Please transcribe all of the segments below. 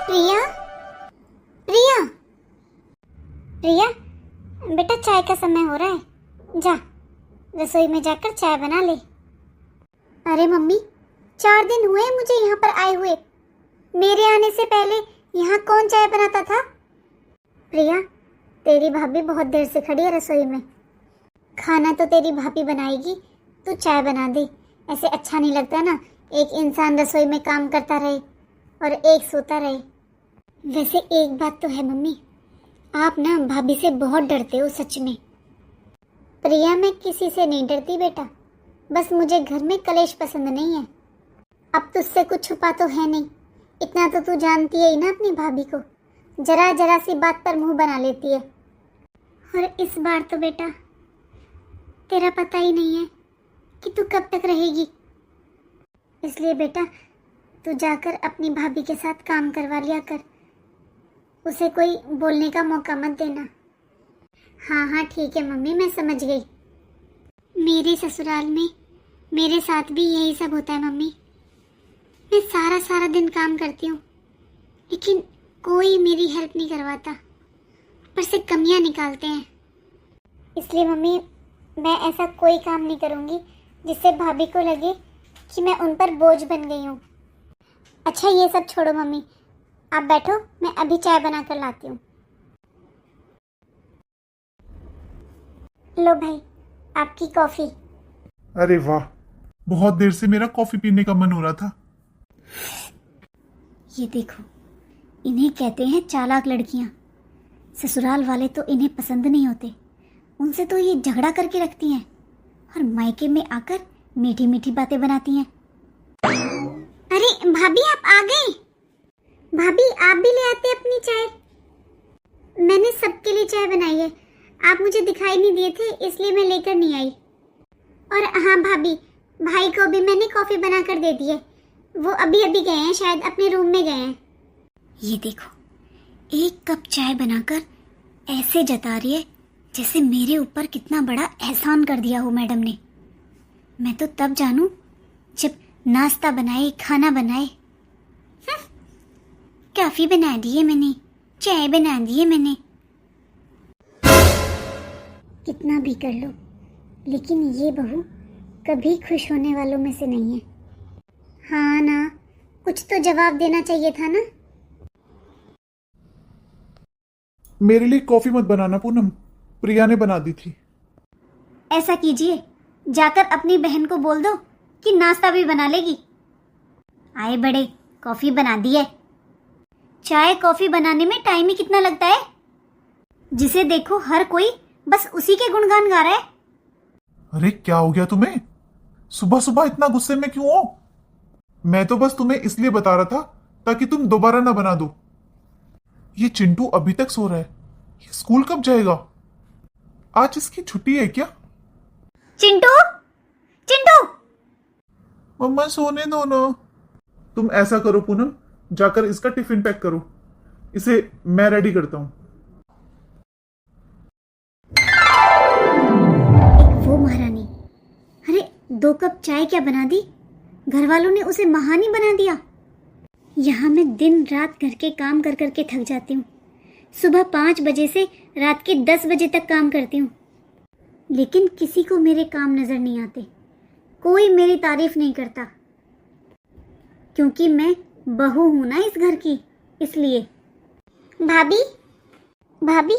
प्रिया, प्रिया, प्रिया, बेटा चाय का समय हो रहा है, जा रसोई में जाकर चाय बना ले। अरे मम्मी, 4 दिन हुए मुझे यहाँ पर आए हुए। मेरे आने से पहले यहाँ कौन चाय बनाता था? प्रिया, तेरी भाभी बहुत देर से खड़ी है रसोई में। खाना तो तेरी भाभी बनाएगी, तू चाय बना दे। ऐसे अच्छा नहीं लगता ना, एक इंसान रसोई में काम करता रहे और एक सोता रहे। वैसे एक बात तो है मम्मी, आप ना भाभी से बहुत डरते हो सच में। प्रिया, मैं किसी से नहीं डरती बेटा, बस मुझे घर में कलेश पसंद नहीं है। अब तुझसे कुछ छुपा तो है नहीं, इतना तो तू जानती है ही ना अपनी भाभी को, जरा जरा सी बात पर मुंह बना लेती है। और इस बार तो बेटा तेरा पता ही नहीं है कि तू कब तक रहेगी। इसलिए बेटा तू जाकर अपनी भाभी के साथ काम करवा लिया कर, उसे कोई बोलने का मौका मत देना। हाँ हाँ ठीक है मम्मी, मैं समझ गई। मेरे ससुराल में मेरे साथ भी यही सब होता है मम्मी। मैं सारा सारा दिन काम करती हूँ, लेकिन कोई मेरी हेल्प नहीं करवाता, ऊपर से कमियाँ निकालते हैं। इसलिए मम्मी मैं ऐसा कोई काम नहीं करूँगी जिससे भाभी को लगे कि मैं उन पर बोझ बन गई हूँ। अच्छा ये सब छोड़ो मम्मी, आप बैठो, मैं अभी चाय बना कर लाती हूँ। लो भाई, आपकी कॉफ़ी। अरे वाह, बहुत देर से मेरा कॉफी पीने का मन हो रहा था। ये देखो, इन्हें कहते हैं चालाक लड़कियां। ससुराल वाले तो इन्हें पसंद नहीं होते, उनसे तो ये झगड़ा करके रखती हैं और मायके में आकर मीठी मीठी बातें बनाती हैं। अरे भाभी, आप आ गए? भाभी आप भी ले आते अपनी चाय। मैंने सबके लिए चाय बनाई है, आप मुझे दिखाई नहीं दिए थे इसलिए मैं लेकर नहीं आई। और हाँ भाभी, भाई को भी मैंने कॉफी बनाकर दे दी है, वो अभी अभी गए हैं, शायद अपने रूम में गए हैं। ये देखो, एक कप चाय बनाकर ऐसे जता रही है जैसे मेरे ऊपर कितना बड़ा एहसान कर दिया हो मैडम ने। मैं तो तब जानूं जब नाश्ता बनाए, खाना बनाए। कॉफी बना दी है मैंने, चाय बना दी है मैंने। कितना भी कर लो, लेकिन ये बहू कभी खुश होने वालों में से नहीं है। हाँ ना, कुछ तो जवाब देना चाहिए था ना। मेरे लिए कॉफी मत बनाना पूनम, प्रिया ने बना दी थी। ऐसा कीजिए, जाकर अपनी बहन को बोल दो कि नाश्ता भी बना लेगी। आए बड़े, कॉफी बना दी है। चाय कॉफी बनाने में टाइम ही कितना लगता है, जिसे देखो हर कोई बस उसी के गुणगान गा रहा है। अरे क्या हो गया तुम्हें, सुबह सुबह इतना गुस्से में क्यों हो? मैं तो बस तुम्हें इसलिए बता रहा था ताकि तुम दोबारा ना बना दो। ये चिंटू अभी तक सो रहा है, ये स्कूल कब जाएगा? आज इसकी छुट्टी है क्या? चिंटू, चिंटू। मम्मा सोने दो ना। तुम ऐसा करो पूनम, जाकर इसका टिफिन पैक करो, इसे मैं रेडी करता हूँ। वो महारानी, अरे 2 कप चाय क्या बना दी, घर वालों ने उसे महानी बना दिया। यहाँ मैं दिन रात घर के काम कर करके थक जाती हूँ। सुबह 5 बजे से रात के 10 बजे तक काम करती हूँ, लेकिन किसी को मेरे काम नजर नहीं आते, कोई मेरी तारीफ नहीं करता, क्योंकि मैं बहू हूं ना इस घर की, इसलिए। भाभी, भाभी।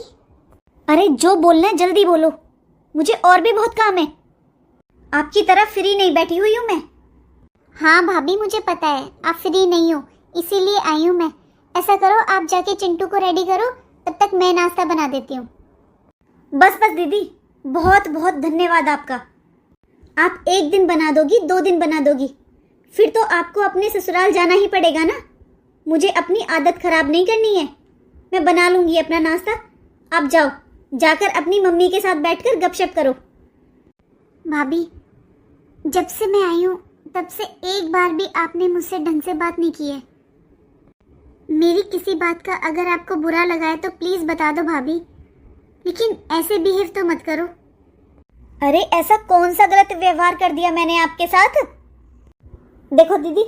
अरे जो बोलना है जल्दी बोलो, मुझे और भी बहुत काम है। आपकी तरह फ्री नहीं बैठी हुई हूँ मैं। हाँ भाभी, मुझे पता है आप फ्री नहीं हो, इसीलिए आई हूँ मैं। ऐसा करो, आप जाके चिंटू को रेडी करो, तब तक मैं नाश्ता बना देती हूँ। बस बस दीदी, बहुत बहुत धन्यवाद आपका। आप 1 दिन बना दोगी, 2 दिन बना दोगी, फिर तो आपको अपने ससुराल जाना ही पड़ेगा ना। मुझे अपनी आदत खराब नहीं करनी है, मैं बना लूंगी अपना नाश्ता। आप जाओ, जाकर अपनी मम्मी के साथ बैठकर गपशप करो। भाभी, जब से मैं आई हूँ तब से एक बार भी आपने मुझसे ढंग से बात नहीं की है। मेरी किसी बात का अगर आपको बुरा लगा है तो प्लीज बता दो भाभी, लेकिन ऐसे बिहेव तो मत करो। अरे ऐसा कौन सा गलत व्यवहार कर दिया मैंने आपके साथ? देखो दीदी,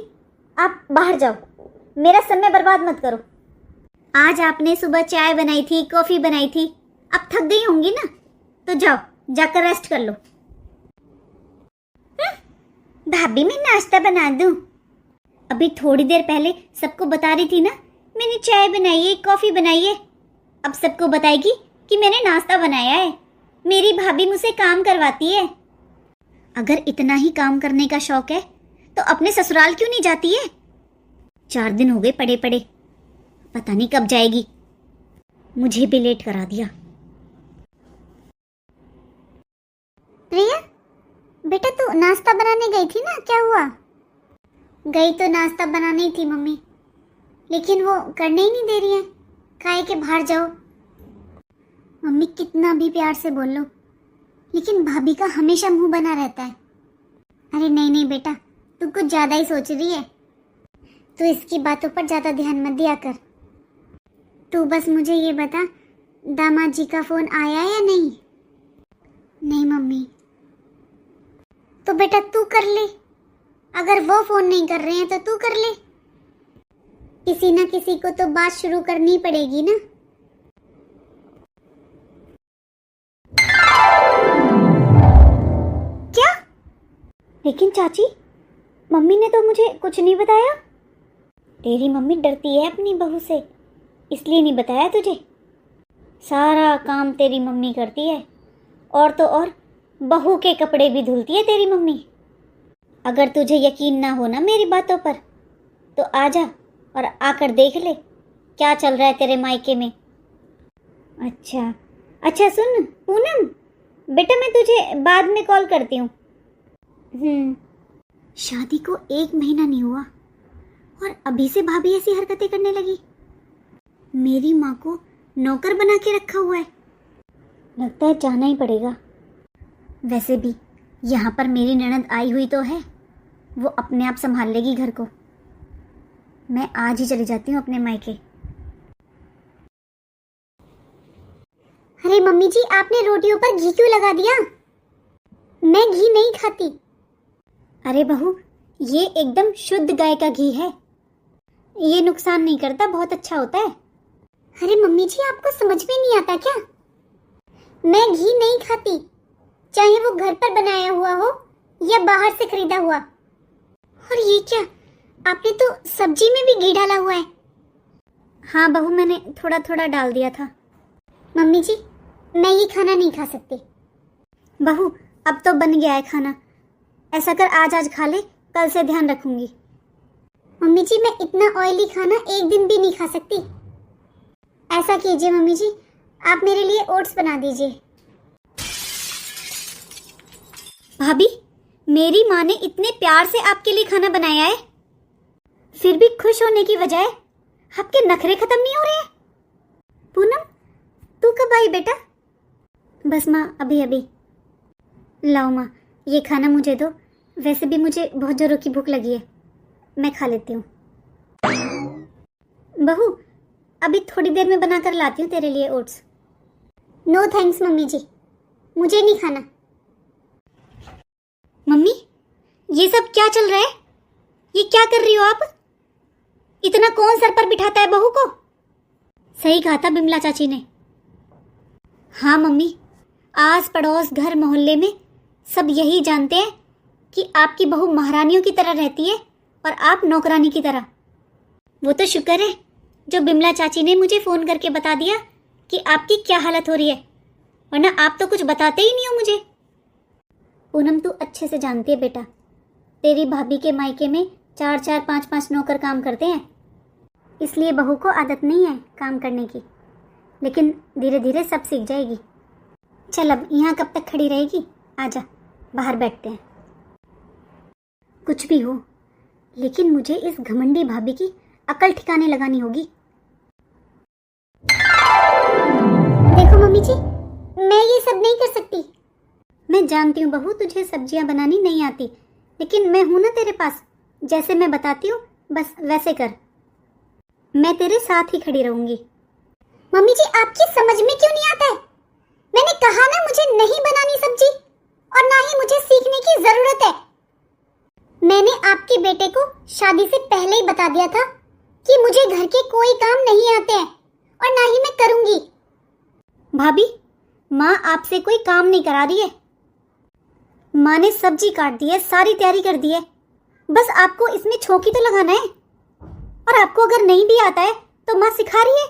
आप बाहर जाओ, मेरा समय बर्बाद मत करो। आज आपने सुबह चाय बनाई थी, कॉफी बनाई थी, अब थक गई होंगी ना, तो जाओ जाकर रेस्ट कर लो। भाभी मैं नाश्ता बना दूं? अभी थोड़ी देर पहले सबको बता रही थी ना, मैंने चाय बनाई है, कॉफी बनाई है। अब सबको बताएगी कि मैंने नाश्ता बनाया है। मेरी भाभी मुझसे काम करवाती है। अगर इतना ही काम करने का शौक है तो अपने ससुराल क्यों नहीं जाती है? 4 दिन हो गए पड़े पड़े, पता नहीं कब जाएगी। मुझे भी लेट करा दिया। प्रिया बेटा, तू नाश्ता बनाने गई थी ना, क्या हुआ? गई तो नाश्ता बनाने ही थी मम्मी, लेकिन वो करने ही नहीं दे रही है। खाए के बाहर जाओ। मम्मी कितना भी प्यार से बोल लो, लेकिन भाभी का हमेशा मुंह बना रहता है। अरे नहीं नहीं बेटा, तू कुछ ज्यादा ही सोच रही है। तू इसकी बातों पर ज्यादा ध्यान मत दिया कर। तू बस मुझे ये बता, दामाद जी का फोन आया या नहीं? नहीं मम्मी। तो बेटा तू कर ले। अगर वो फोन नहीं कर रहे हैं तो तू कर ले। किसी ना किसी को तो बात शुरू करनी पड़ेगी ना। क्या? लेकिन चाची, मम्मी ने तो मुझे कुछ नहीं बताया। तेरी मम्मी डरती है अपनी बहू से, इसलिए नहीं बताया तुझे। सारा काम तेरी मम्मी करती है, और तो और बहू के कपड़े भी धुलती है तेरी मम्मी। अगर तुझे यकीन ना हो ना मेरी बातों पर, तो आजा और आकर देख ले क्या चल रहा है तेरे मायके में। अच्छा अच्छा, सुन पूनम बेटा, मैं तुझे बाद में कॉल करती हूँ। शादी को 1 महीना नहीं हुआ और अभी से भाभी ऐसी हरकतें करने लगी। मेरी माँ को नौकर बना के रखा हुआ है। लगता है जाना ही पड़ेगा। वैसे भी यहाँ पर मेरी ननद आई हुई तो है, वो अपने आप संभाल लेगी घर को। मैं आज ही चली जाती हूँ अपने मायके। अरे मम्मी जी, आपने रोटियों पर घी क्यों लगा दिया? मैं घी नहीं खाती। अरे बहू, ये एकदम शुद्ध गाय का घी है, ये नुकसान नहीं करता, बहुत अच्छा होता है। अरे मम्मी जी, आपको समझ में नहीं आता क्या? मैं घी नहीं खाती, चाहे वो घर पर बनाया हुआ हो या बाहर से खरीदा हुआ। और ये क्या, आपने तो सब्जी में भी घी डाला हुआ है। हाँ बहू, मैंने थोड़ा थोड़ा डाल दिया था। मम्मी जी, मैं ये खाना नहीं खा सकती। बहू, अब तो बन गया है खाना, ऐसा कर आज आज खा ले, कल से ध्यान रखूंगी। मम्मी जी, मैं इतना ऑयली खाना एक दिन भी नहीं खा सकती। ऐसा कीजिए मम्मी जी, आप मेरे लिए ओट्स बना दीजिए। भाभी, मेरी माँ ने इतने प्यार से आपके लिए खाना बनाया है, फिर भी खुश होने की बजाय आपके नखरे खत्म नहीं हो रहे हैं। पूनम, तू कब आई बेटा? बस माँ, अभी अभी। लाओ माँ, ये खाना मुझे दो, वैसे भी मुझे बहुत जोरों की भूख लगी है, मैं खा लेती हूँ। बहू, अभी थोड़ी देर में बनाकर लाती हूँ तेरे लिए ओट्स। नो थैंक्स मम्मी जी, मुझे नहीं खाना। मम्मी, ये सब क्या चल रहा है? ये क्या कर रही हो आप? इतना कौन सर पर बिठाता है बहू को? सही कहा था बिमला चाची ने। हाँ मम्मी, आस पड़ोस घर मोहल्ले में सब यही जानते हैं कि आपकी बहू महारानियों की तरह रहती है और आप नौकरानी की तरह। वो तो शुक्र है जो बिमला चाची ने मुझे फ़ोन करके बता दिया कि आपकी क्या हालत हो रही है, वरना आप तो कुछ बताते ही नहीं हो मुझे। पूनम, तू अच्छे से जानती है बेटा, तेरी भाभी के मायके में 4-4, 5-5 नौकर काम करते हैं, इसलिए बहू को आदत नहीं है काम करने की, लेकिन धीरे धीरे सब सीख जाएगी। चल अब यहाँ कब तक खड़ी रहेगी, आजा बाहर बैठते हैं। कुछ भी हो, लेकिन मुझे इस घमंडी भाभी की अकल ठिकाने लगानी होगी। देखो मम्मी जी, मैं ये सब नहीं कर सकती। मैं जानती हूँ बहू, तुझे सब्जियां बनानी नहीं आती, लेकिन मैं हूं ना तेरे पास, जैसे मैं बताती हूँ बस वैसे कर। मैं तेरे साथ ही खड़ी रहूंगी। मम्मी जी, आपकी समझ में क्यों नहीं आता है? मैंने कहा ना, मुझे नहीं बनानी सब्जी, और ना ही मुझे सीखने की जरूरत है। मैंने आपके बेटे को शादी से पहले ही बता दिया था कि मुझे घर के कोई काम नहीं आते हैं। और ना ही मैं करूंगी। भाभी, माँ आपसे कोई काम नहीं करा रही है। माँ ने सब्जी काट दी है, सारी तैयारी कर दी है, बस आपको इसमें छौंकी तो लगाना है। और आपको अगर नहीं भी आता है तो माँ सिखा रही है।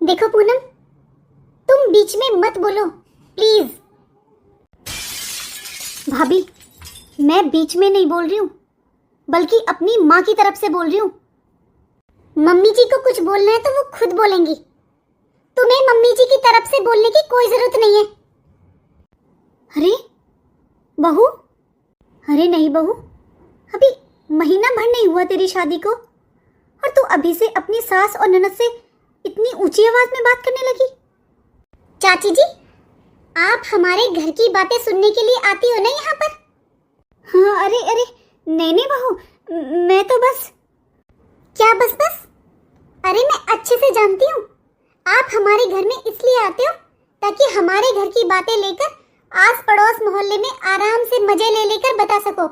देखो पूनम, तुम बीच में मत बोलो प्लीज। भाभी, मैं बीच में नहीं बोल रही हूँ, बल्कि अपनी माँ की तरफ से बोल रही हूँ। मम्मी जी को कुछ बोलना है तो वो खुद बोलेंगी। तुम्हें मम्मी जी की तरफ से बोलने की कोई जरूरत नहीं है। अरे बहू, अरे नहीं बहू, अभी महीना भर नहीं हुआ तेरी शादी को और तू अभी से अपनी सास और ननद से इतनी ऊंची आवाज में बात करने लगी। चाची जी, आप हमारे घर की बातें सुनने के लिए आती हो ना यहाँ पर? हाँ, अरे अरे नहीं नहीं बहू, मैं तो बस। क्या बस बस? अरे मैं अच्छे से जानती हूँ, आप हमारे घर में इसलिए आते हो ताकि हमारे घर की बातें लेकर आस पड़ोस मोहल्ले में आराम से मजे ले लेकर बता सको।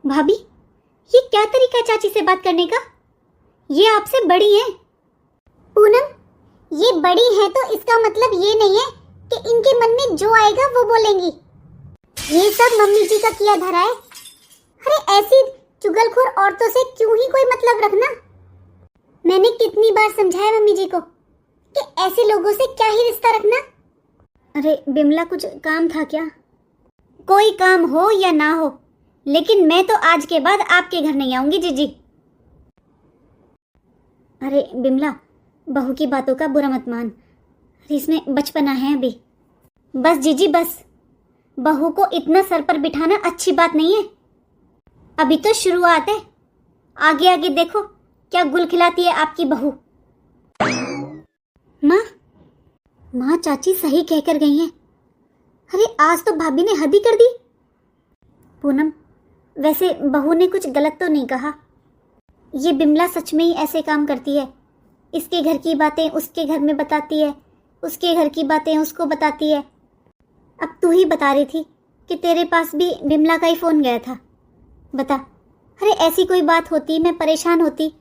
भाभी, ये क्या तरीका है चाची से बात करने का? ये आपसे बड़ी हैं। पूनम, ये बड़ी हैं तो इसका मतलब ये नहीं है कि इनके मन में जो आएगा वो बोलेंगी। ये सब मम्मी जी का किया धरा है। अरे ऐसी चुगलखोर औरतों से क्यों ही कोई मतलब रखना। मैंने कितनी बार समझाया मम्मी जी को कि ऐसे लोगों से क्या ही रिश्ता रखना। अरे बिमला, कुछ काम था क्या? कोई काम हो या ना हो, लेकिन मैं तो आज के बाद आपके घर नहीं आऊंगी जीजी। अरे बिमला, बहू की बातों का बुरा मत मान, इसमें बचपना है अभी। बस जीजी बस, बहू को इतना सर पर बिठाना अच्छी बात नहीं है। अभी तो शुरुआत है, आगे आगे देखो क्या गुल खिलाती है आपकी बहू। माँ, माँ चाची सही कहकर गई हैं। अरे आज तो भाभी ने हद ही कर दी। पूनम, वैसे बहू ने कुछ गलत तो नहीं कहा। ये बिमला सच में ही ऐसे काम करती है, इसके घर की बातें उसके घर में बताती है, उसके घर की बातें उसको बताती है। अब तू ही बता रही थी कि तेरे पास भी बिमला का ही फोन गया था। बता, अरे ऐसी कोई बात होती, मैं परेशान होती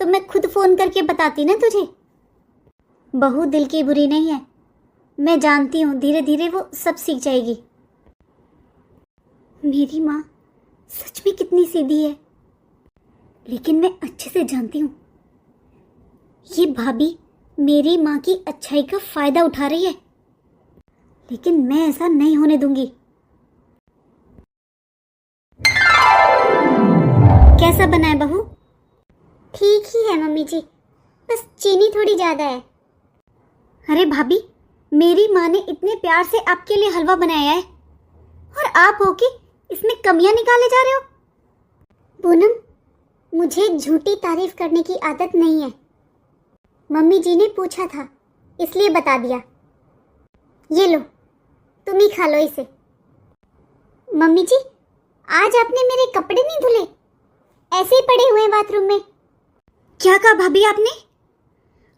तो मैं खुद फोन करके बताती ना तुझे। बहू दिल की बुरी नहीं है, मैं जानती हूँ, धीरे धीरे वो सब सीख जाएगी। मेरी माँ सच में कितनी सीधी है, लेकिन मैं अच्छे से जानती हूँ ये भाभी मेरी माँ की अच्छाई का फायदा उठा रही है, लेकिन मैं ऐसा नहीं होने दूंगी। कैसा बना है बहू? ठीक ही है मम्मी जी, बस चीनी थोड़ी ज्यादा है। अरे भाभी, मेरी माँ ने इतने प्यार से आपके लिए हलवा बनाया है और आप हो कि इसमें कमियां निकाले जा रहे हो। पूनम, मुझे झूठी तारीफ करने की आदत नहीं है। मम्मी जी ने पूछा था इसलिए बता दिया। ये लो, तुम ही खा लो इसे। मम्मी जी, आज आपने मेरे कपड़े नहीं धुले, ऐसे ही पड़े हुए हैं बाथरूम में। क्या कहा भाभी आपने?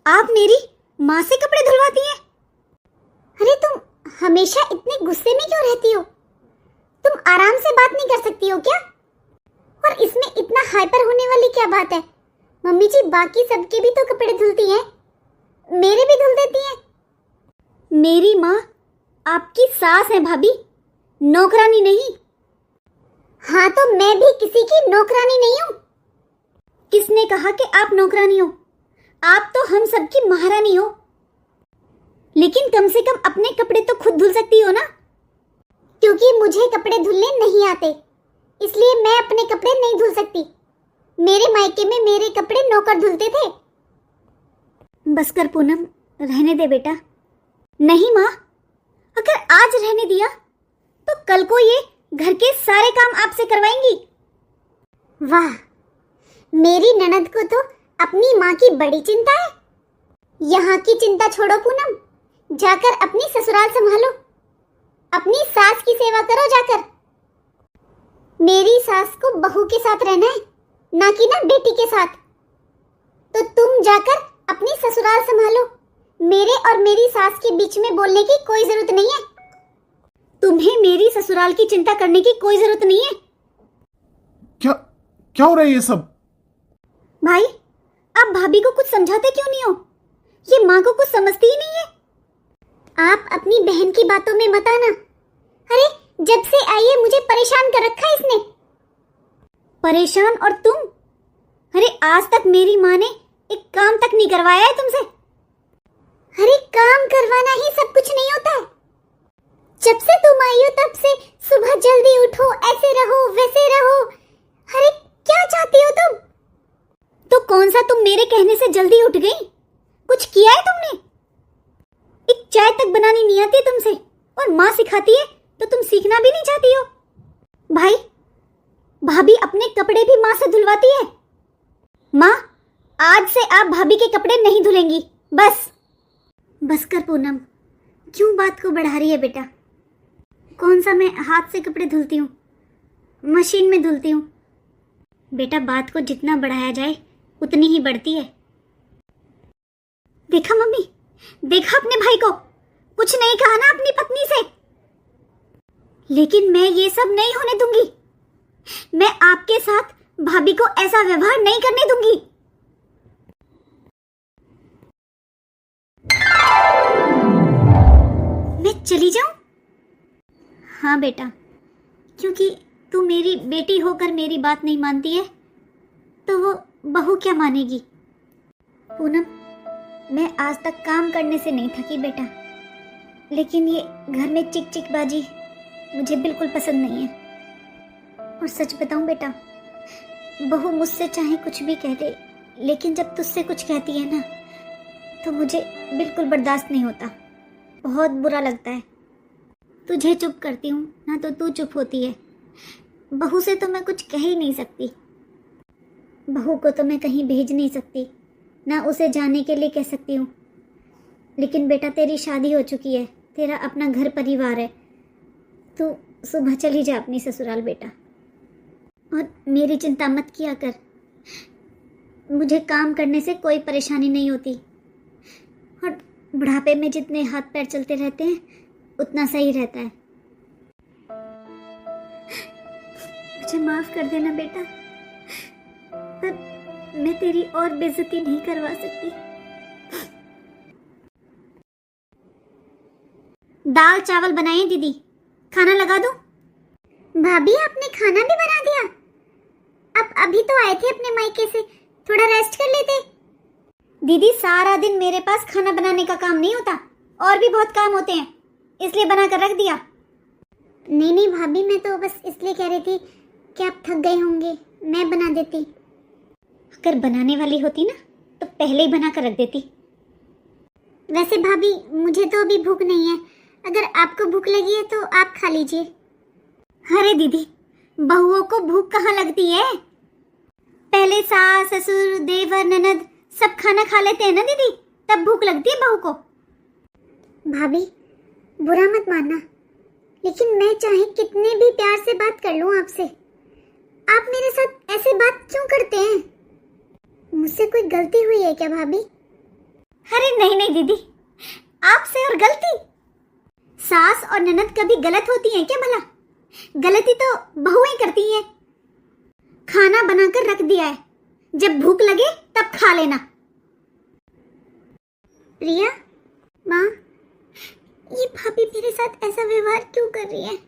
आप मेरी माँ से कपड़े धुलवाती हैं? अरे तुम हमेशा इतने गुस्से में क्यों रहती हो? तुम आराम से बात नहीं कर सकती हो क्या? और इसमें इतना हाइपर होने वाली क्या बात है? मम्मी जी बाकी सबके भी तो कपड़े धुलती हैं, मेरे भी धुल देती हैं। मेरी माँ आपकी सास है भाभी, नौकरानी नहीं। हाँ तो मैं भी किसी की नौकरानी नहीं हूँ। किसने कहा कि आप नौकरानी हो? आप तो हम सबकी महारानी हो। लेकिन कम से कम अपने कपड़े तो खुद धुल सकती हो ना। क्योंकि मुझे कपड़े धुलने नहीं आते, इसलिए मैं अपने कपड़े नहीं धुल सकती। मेरे मायके में मेरे कपड़े नौकर धुलते थे। बस कर पूनम, रहने दे बेटा। नहीं माँ, अगर आज रहने दिया तो कल को ये घर के सारे काम आपसे करवाएंगी। वाह, मेरी ननद को तो अपनी माँ की बड़ी चिंता है। यहाँ की चिंता छोड़ो पूनम, जाकर अपनी ससुराल संभालो, अपनी सास की सेवा करो जाकर। मेरी सास को बहू के साथ रहना है, ना कि ना बेटी के साथ। तो तुम जाकर अपनी ससुराल संभालो, मेरे और मेरी सास के बीच में बोलने की कोई जरूरत नहीं है। तुम्हें मेरी ससुराल की चिंता करने की कोई जरूरत नहीं है। क्या क्या हो रहा है ये सब? भाई, आप भाभी को कुछ समझाते क्यों नहीं हो? ये माँ को कुछ समझती ही नहीं है। आप अपनी बहन की बातों में मत आना। अरे जब से आई है मुझे परेशान कर रखा है इसने। परेशान और तुम? अरे आज तक मेरी माँ ने एक काम तक नहीं करवाया है तुमसे। अरे काम करवाना ही सब कुछ नहीं होता है। जब से तुम आई हो तब से सुबह जल्दी उठो, ऐसे रहो वैसे रहो। अरे क्या चाहती हो तुम? तो कौन सा तुम मेरे कहने से जल्दी उठ गई? कुछ किया है तुमने? एक चाय तक बनानी नहीं आती तुमसे, और माँ सिखाती है तो तुम सीखना भी नहीं चाहती हो। भाई भाभी अपने कपड़े भी माँ से धुलवाती है। माँ आज से आप भाभी के कपड़े नहीं धुलेंगी। बस बस कर पूनम, क्यों बात को बढ़ा रही है बेटा? कौन सा मैं हाथ से कपड़े धुलती हूँ, मशीन में धुलती हूँ। बेटा बात को जितना बढ़ाया जाए उतनी ही बढ़ती है। देखा मम्मी, देखा अपने भाई को, कुछ नहीं कहा ना अपनी पत्नी से। लेकिन मैं ये सब नहीं होने दूंगी। मैं आपके साथ भाभी को ऐसा व्यवहार नहीं करने दूंगी। मैं चली जाऊं? हाँ बेटा, क्योंकि तू मेरी बेटी होकर मेरी बात नहीं मानती है तो वो बहू क्या मानेगी? पूनम, मैं आज तक काम करने से नहीं थकी बेटा, लेकिन ये घर में चिक चिक बाजी मुझे बिल्कुल पसंद नहीं है। और सच बताऊं बेटा, बहू मुझसे चाहे कुछ भी कह दे, लेकिन जब तुझसे कुछ कहती है ना तो मुझे बिल्कुल बर्दाश्त नहीं होता। बहुत बुरा लगता है। तुझे चुप करती हूँ ना तो तू चुप होती है। बहू से तो मैं कुछ कह ही नहीं सकती। बहू को तो मैं कहीं भेज नहीं सकती, ना उसे जाने के लिए कह सकती हूँ। लेकिन बेटा तेरी शादी हो चुकी है, तेरा अपना घर परिवार है। तू सुबह चली जा अपनी ससुराल बेटा, और मेरी चिंता मत किया कर। मुझे काम करने से कोई परेशानी नहीं होती, और बुढ़ापे में जितने हाथ पैर चलते रहते हैं उतना सही रहता है। मुझे माफ कर देना बेटा, पर मैं तेरी और बेइज्जती नहीं करवा सकती। दाल चावल बनाए दीदी, खाना लगा दूं? भाभी आपने खाना भी बना दिया? अब अभी तो आए थे अपने मायके से, थोड़ा रेस्ट कर लेते। दीदी सारा दिन मेरे पास खाना बनाने का काम नहीं होता, और भी बहुत काम होते हैं, इसलिए बना कर रख दिया। नहीं नहीं भाभी, मैं तो बस इसलिए कह रही थी कि आप थक गए होंगे, मैं बना देती। अगर बनाने वाली होती ना तो पहले ही बना कर रख देती। वैसे भाभी मुझे तो अभी भूख नहीं है, अगर आपको भूख लगी है तो आप खा लीजिए। अरे दीदी, बहुओं को भूख कहाँ लगती है? पहले सास ससुर देवर ननद सब खाना खा लेते हैं ना दीदी, तब भूख लगती है बहू को। भाभी बुरा मत मानना, लेकिन मैं चाहे कितने भी प्यार से बात कर लूं आपसे, आप मेरे साथ ऐसे बात क्यों करते हैं? मुझसे कोई गलती हुई है क्या भाभी? अरे नहीं नहीं दीदी, आपसे और गलती? सास और ननद कभी गलत होती हैं क्या भला? गलती तो बहुएं करती हैं। खाना बनाकर रख दिया है, जब भूख लगे तब खा लेना। प्रिया, माँ, ये भाभी मेरे साथ ऐसा व्यवहार क्यों कर रही है?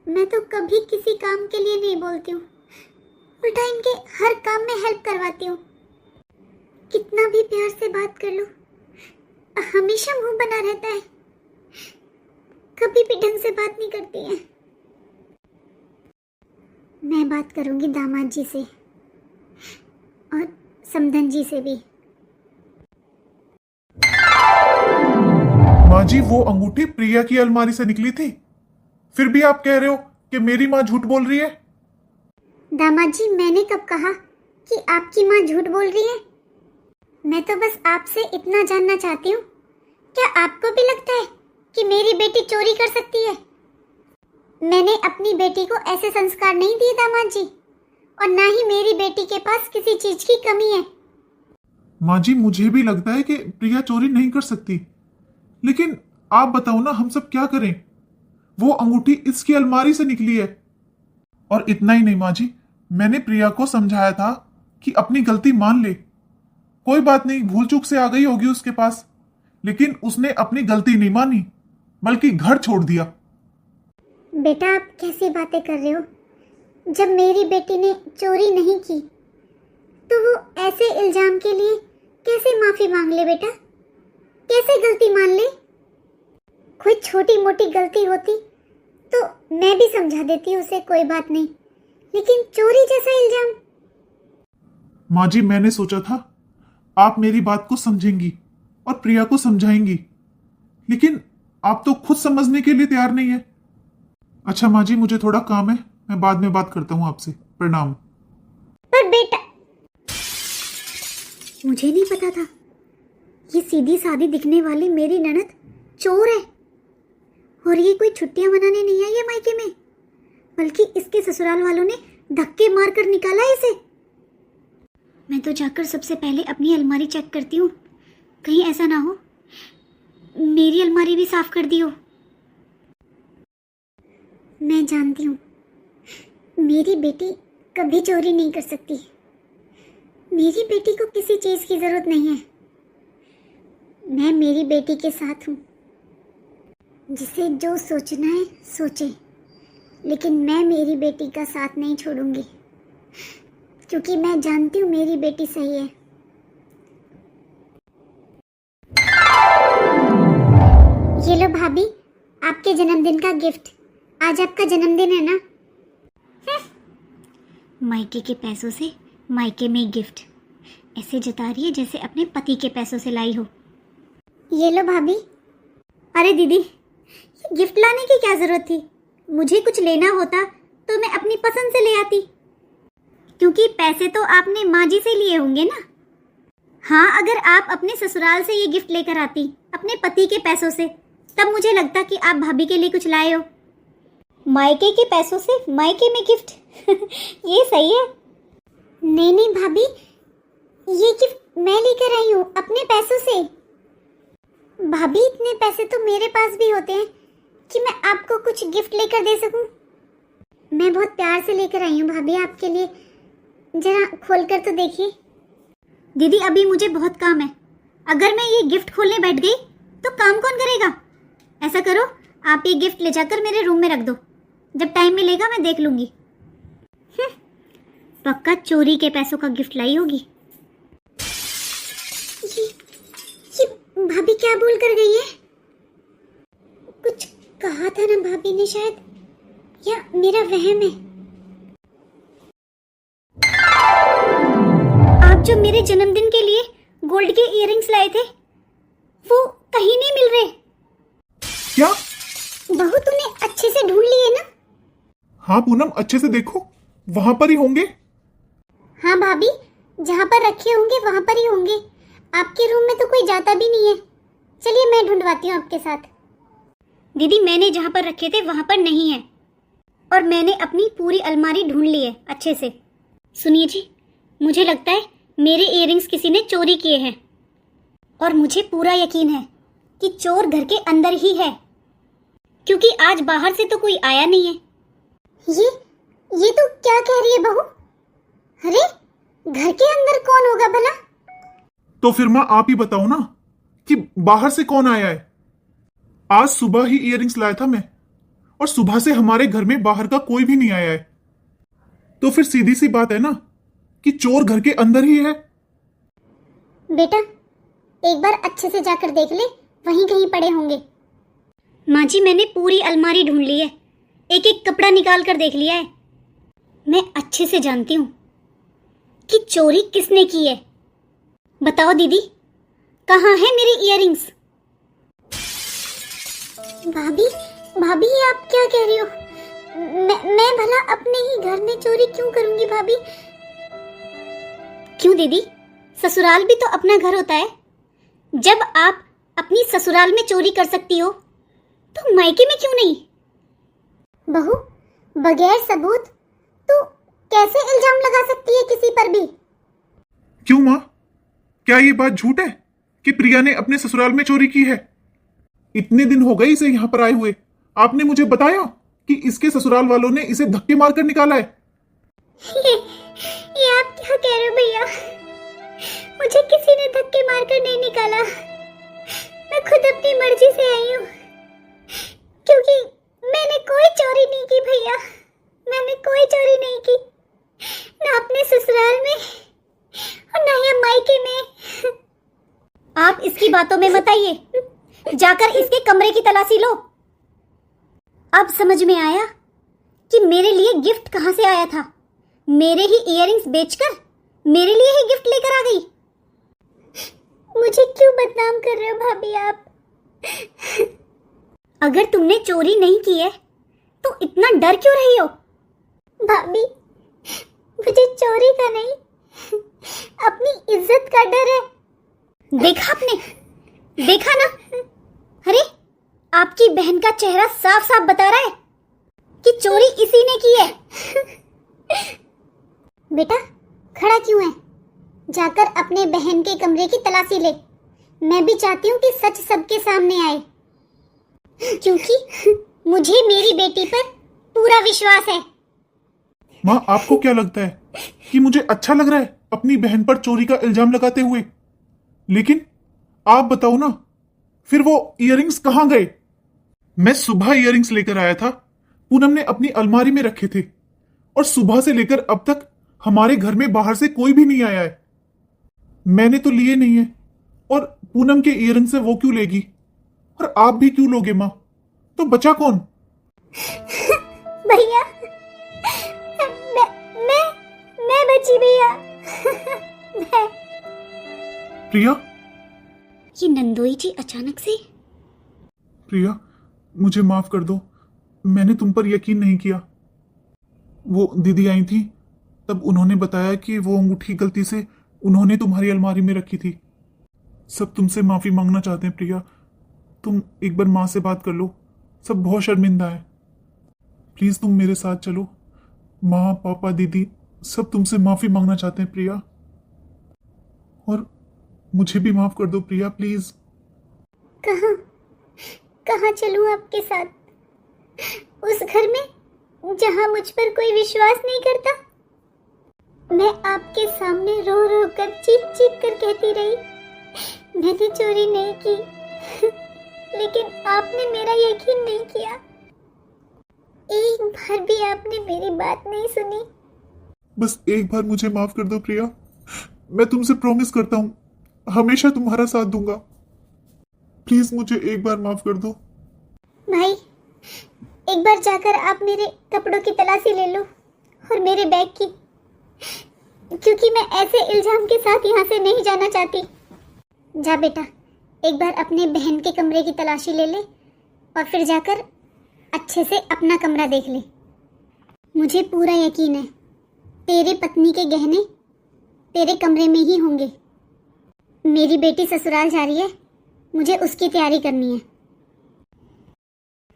मैं तो कभी किसी काम के लिए नहीं बोलती हूँ, उल्टा इनके हर काम में हेल्प करवाती हूँ। कितना भी प्यार से बात कर लो, हमेशा मुंह बना रहता है, कभी भी ढंग से बात नहीं करती है। मैं बात करूंगी दामाद जी से और समधन जी से भी। माँ जी, वो अंगूठी प्रिया की अलमारी से निकली थी, फिर भी आप कह रहे हो कि मेरी माँ झूठ बोल रही है? दामाद जी, मैंने कब कहा कि आपकी माँ झूठ बोल रही है? मैं तो बस आपसे इतना जानना चाहती हूँ, क्या आपको भी लगता है कि मेरी बेटी चोरी कर सकती है? मैंने अपनी बेटी को ऐसे संस्कार नहीं दिए दामाद जी, और ना ही मेरी बेटी के पास किसी चीज की कमी है। माँ जी, मुझे भी लगता है कि प्रिया चोरी नहीं कर सकती, लेकिन आप बताओ ना, हम सब क्या करें? वो अंगूठी इसकी अलमारी से निकली है। और इतना ही नहीं माँ जी, मैंने प्रिया को समझाया था कि अपनी गलती मान ले, कोई बात नहीं, भूल चूक से आ गई होगी उसके पास, लेकिन उसने अपनी गलती नहीं मानी बल्कि घर छोड़ दिया। बेटा आप कैसी बातें कर रहे हो? जब मेरी बेटी ने चोरी नहीं की तो वो ऐसे इल्जाम के लिए कैसे माफी मांग ले बेटा? कैसे गलती मान ले? कोई छोटी मोटी गलती होती तो मैं भी समझा देती उसे, कोई बात नहीं, लेकिन चोरी जैसा इल्जाम। माँ जी, मैंने सोचा था आप मेरी बात को समझेंगी और प्रिया को समझाएंगी, लेकिन आप तो खुद समझने के लिए तैयार नहीं है। अच्छा माँ जी, मुझे थोड़ा काम है, मैं बाद में बात करता हूँ आपसे। प्रणाम। पर बेटा, मुझे नहीं पता था ये सीधी सादी दिखने वाली मेरी ननद चोर है, और ये कोई छुट्टियां मनाने नहीं आई है मायके में, बल्कि इसके ससुराल वालों ने धक्के मारकर निकाला है इसे। मैं तो जाकर सबसे पहले अपनी अलमारी चेक करती हूँ, कहीं ऐसा ना हो मेरी अलमारी भी साफ कर दी हो। मैं जानती हूँ मेरी बेटी कभी चोरी नहीं कर सकती। मेरी बेटी को किसी चीज की जरूरत नहीं है। मैं मेरी बेटी के साथ हूँ, जिसे जो सोचना है सोचे, लेकिन मैं मेरी बेटी का साथ नहीं छोड़ूंगी, क्योंकि मैं जानती हूँ मेरी बेटी सही है। ये लो भाभी, आपके जन्मदिन का गिफ्ट। आज आपका जन्मदिन है ना? मायके के पैसों से मायके में गिफ्ट, ऐसे जता रही है जैसे अपने पति के पैसों से लाई हो। ये लो भाभी। अरे दीदी, ये गिफ्ट लाने की क्या जरूरत थी? मुझे कुछ लेना होता तो मैं अपनी पसंद से ले आती, क्योंकि पैसे तो आपने माँ जी से लिए होंगे ना। हाँ, अगर आप अपने ससुराल से ये गिफ्ट लेकर आती अपने पति के पैसों से, तब मुझे लगता कि आप भाभी के लिए कुछ लाए हो। मायके के पैसों से मायके में गिफ्ट ये सही है। नहीं नहीं भाभी, ये गिफ्ट मैं लेकर आई हूँ अपने पैसों से। भाभी, इतने पैसे तो मेरे पास भी होते हैं कि मैं आपको कुछ गिफ्ट लेकर दे सकूं। मैं बहुत प्यार से लेकर आई हूँ भाभी आपके लिए, जरा खोलकर तो देखिए। दीदी, अभी मुझे बहुत काम है, अगर मैं ये गिफ्ट खोलने बैठ गई तो काम कौन करेगा? ऐसा करो, आप ये गिफ्ट ले जाकर मेरे रूम में रख दो, जब टाइम मिलेगा मैं देख लूंगी। पक्का चोरी के पैसों का गिफ्ट लाई होगी। ये भाभी क्या बोल कर गई है? कुछ कहा था ना भाभी ने शायद, या मेरा वहम है? आप जो मेरे जन्मदिन के लिए गोल्ड के इयररिंग्स लाए थे वो कहीं नहीं मिल रहे। क्या? बहू, तूने अच्छे से ढूंढ लिए ना? हाँ पूनम, अच्छे से देखो, वहां पर ही होंगे। हाँ भाभी, जहाँ पर रखे होंगे वहां पर ही होंगे। आपके रूम में तो कोई जाता भी नहीं है। चलिए मैं ढूंढवाती हूँ आपके साथ। दीदी, मैंने जहाँ पर रखे थे वहां पर नहीं है, और मैंने अपनी पूरी अलमारी ढूंढ ली है अच्छे से। सुनिए जी, मुझे लगता है मेरे इयररिंग्स किसी ने चोरी किए हैं, और मुझे पूरा यकीन है कि चोर घर के अंदर ही है, क्योंकि आज बाहर से तो कोई आया नहीं है। ये तो क्या कह रही है बहू? अरे, घर के अंदर कौन होगा भला? तो फिर माँ आप ही बताओ ना कि बाहर से कौन आया है। आज सुबह ही इयररिंग्स लाया था मैं, और सुबह से हमारे घर में बाहर का कोई भी नहीं आया है। तो फिर सीधी सी बात है ना कि चोर घर के अंदर ही है। बेटा, एक बार अच्छे से जाकर देख ले, वहीं कहीं पड़े होंगे। माँ जी, मैंने पूरी अलमारी ढूंढ ली है, एक एक कपड़ा निकाल कर देख लिया है। मैं अच्छे से जानती हूँ कि चोरी किसने की है। बताओ दीदी, कहाँ है मेरे इयररिंग्स? भाभी, भाभी ये आप क्या कह रही हो? मैं भला अपने ही घर में चोरी क्यों करूंगी भाभी? क्यों दीदी, ससुराल भी तो अपना घर होता है। जब आप अपनी ससुराल में चोरी कर सकती हो तो मायके में क्यों नहीं? बहू, बगैर सबूत तो कैसे इल्जाम लगा सकती है किसी पर भी? क्यों माँ, क्या ये बात झूठ है कि प्रिया ने अपने ससुराल में चोरी की है? इतने दिन हो गए इसे यहाँ पर आए हुए, आपने मुझे बताया कि इसके ससुराल वालों ने इसे धक्के मारकर निकाला है। ये आप क्या कह रहे हो भैया? मुझे किसी मार कर नहीं निकाला, मैं खुद अपनी मर्जी से आई हूँ, क्योंकि मैंने कोई चोरी नहीं की भैया, मैंने कोई चोरी नहीं की, ना अपने ससुराल में और ना ही मायके में। आप इसकी बातों में मत आइए, जाकर इसके कमरे की तलाशी लो। अब समझ में आया कि मेरे लिए गिफ्ट कहां से आया था। मेरे ही इयररिंग्स बेचकर मेरे लिए ही गिफ्ट लेकर आ गई। मुझे क्यों बदनाम कर रहे हो भाभी आप? अगर तुमने चोरी नहीं की है तो इतना डर क्यों रही हो? भाभी, मुझे चोरी का नहीं, अपनी इज्जत का डर है। देखा आपने, देखा ना? अरे आपकी बहन का चेहरा साफ साफ बता रहा है कि चोरी इसी ने की है। बेटा खड़ा क्यों है? जाकर अपने बहन के कमरे की तलाशी ले। मैं भी चाहती हूँ कि सच सबके सामने आए, क्योंकि मुझे मेरी बेटी पर पूरा विश्वास है। माँ, आपको क्या लगता है कि मुझे अच्छा लग रहा है अपनी बहन पर चोरी का इल्जाम लगाते हुए? लेकिन आप बताओ ना, फिर वो इयररिंग्स कहाँ गए? मैं सुबह इयररिंग्स लेकर आया था, पूनम ने अपनी अलमारी में रखे थे, और सुबह से लेकर अब तक हमारे घर में बाहर से कोई भी नहीं आया है। मैंने तो लिए नहीं है, और पूनम के इयररिंग से वो क्यों लेगी, और आप भी क्यों लोगे माँ? तो बचा कौन? भैया, मैं बची भैया। मैं। प्रिया, ये नंदोई जी अचानक से। प्रिया, मुझे माफ कर दो, मैंने तुम पर यकीन नहीं किया। वो दीदी आई थी, तब उन्होंने बताया कि वो अंगूठी गलती से उन्होंने तुम्हारी अलमारी में रखी थी। सब तुमसे माफी मांगना चाहते हैं प्रिया, तुम एक बार माँ से बात कर लो, सब बहुत शर्मिंदा है। प्लीज तुम मेरे साथ चलो, माँ पापा दीदी सब तुमसे माफी मांगना चाहते हैं प्रिया, और मुझे भी माफ कर दो प्रिया प्लीज। कहाँ कहाँ चलूं आपके साथ? उस घर में जहां मुझ पर कोई विश्वास नहीं करता? मैं आपके सामने रो रो कर चीख चीख कर कहती रही, मैंने चोरी नहीं की, लेकिन आपने मेरा यकीन नहीं किया। एक बार भी आपने मेरी बात नहीं सुनी। बस एक बार मुझे माफ कर दो प्रिया, मैं तुमसे प्रॉमिस करता हूँ हमेशा तुम्हारा साथ दूंगा। प्लीज मुझे एक बार माफ कर दो। भाई, एक बार जाकर आप मेरे कपड़ों की तलाशी ले लो और मेरे बैग की, क्योंकि मैं ऐसे इल्जाम के साथ यहाँ से नहीं जाना चाहती। जा बेटा, एक बार अपने बहन के कमरे की तलाशी ले ले और फिर जाकर अच्छे से अपना कमरा देख ले। मुझे पूरा यकीन है तेरी पत्नी के गहने तेरे कमरे में ही होंगे। मेरी बेटी ससुराल जा रही है, मुझे उसकी तैयारी करनी है।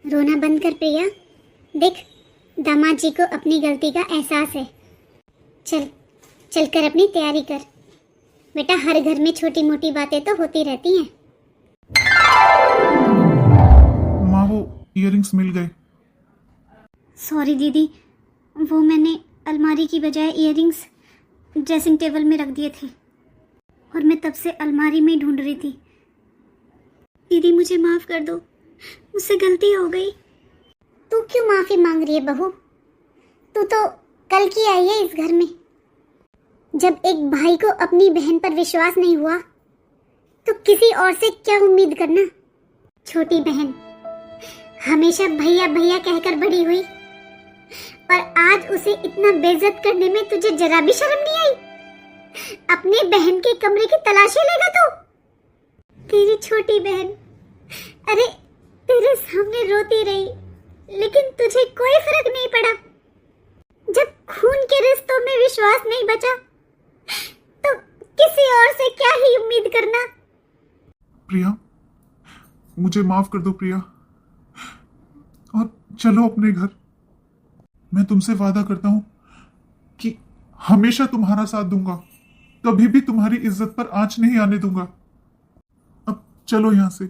रोना बंद कर प्रिया, देख दामाद जी को अपनी गलती का एहसास है। चल चलकर अपनी तैयारी कर बेटा, हर घर में छोटी मोटी बातें तो होती रहती हैं। माँ, वो इयररिंग्स मिल गए। सॉरी दीदी, वो मैंने अलमारी की बजाय इयररिंग्स ड्रेसिंग टेबल में रख दिए थे, और मैं तब से अलमारी में ढूंढ रही थी। दीदी मुझे माफ कर दो, मुझसे गलती हो गई। तू क्यों माफी मांग रही है बहू? तू तो कल की आई है इस घर में। जब एक भाई को अपनी बहन पर विश्वास नहीं हुआ तो किसी और से क्या उम्मीद करना। छोटी बहन हमेशा भैया भैया कहकर बड़ी हुई, और आज उसे इतना बेइज्जत करने में तुझे जरा भी शर्म नहीं आई? अपने बहन के कमरे की तलाशी लेगा तू? तेरी छोटी बहन, अरे तेरे सामने रोती रही, लेकिन तुझे कोई फर्क नहीं पड़ा। जब खून के रिश्तों में विश्वास नहीं बचा तो किसी और से क्या ही उम्मीद करना। प्रिया, मुझे माफ कर दो प्रिया, और चलो अपने घर। मैं तुमसे वादा करता हूं कि हमेशा तुम्हारा साथ दूंगा, कभी भी तुम्हारी इज्जत पर आंच नहीं आने दूंगा। अब चलो यहां से।